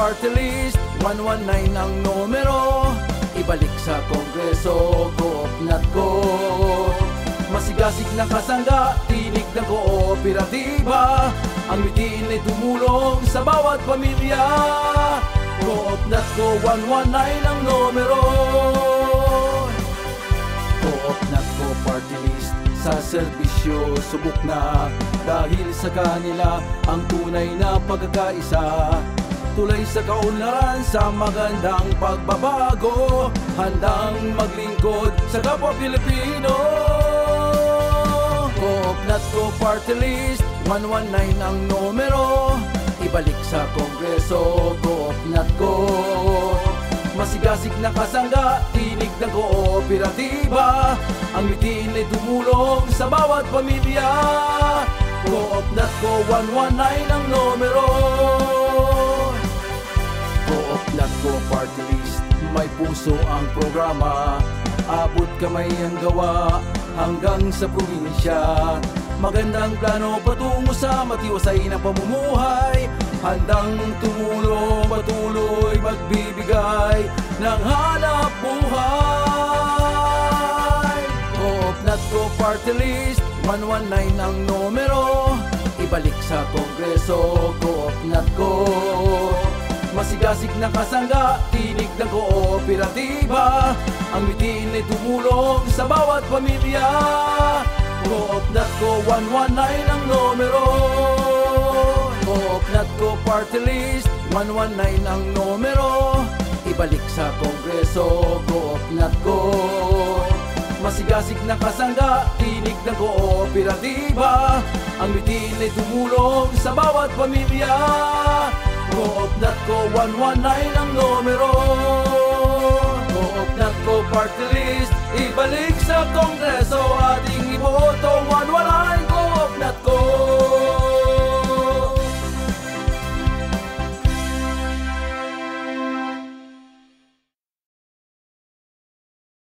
Party List, 119 ang numero. Ibalik sa Kongreso, Coopnat ko. Masigasig na kasangga, tinig ng kooperatiba. Ang mitin ay tumulong sa bawat pamilya. Coopnat ko, 119 ang numero. Coopnat ko Party List, sa serbisyo subok na. Dahil sa kanila ang tunay na pagkakaisa. Tulay sa kaunlaran sa magandang pagbabago. Handang maglingkod sa kapwa Pilipino. Coopnat ko Party List, 119 ang numero. Ibalik sa Kongreso, Coopnat ko. Masigasig na kasangga, tinig ng kooperatiba. Ang mitin ay tumulong sa bawat pamilya. Coopnat ko, 119 ang numero. Coopnat ko Party List, may puso ang programa. Abot kamay ang gawa hanggang sa probinsya. Magandang plano patungo sa matiwasay na pamumuhay. Handang tumulong, patuloy magbibigay ng hanap buhay. Coopnat ko Party List, 119 ang numero. Ibalik sa Kongreso, Coopnat ko. Masigasig na kasangga, tinig ng kooperatiba. Ang mitin ay tumulong sa bawat pamilya. Coopnat ko, 119 ang numero. Coopnat ko Party List, 119 ang numero. Ibalik sa Kongreso, Coopnat ko. Masigasig na kasangga, tinig ng kooperatiba. Ang mitin ay tumulong sa bawat pamilya. Coopnat ko, 119 ang numero. Coopnat ko Party List, ibalik sa Kongreso. Ating iboto, 119.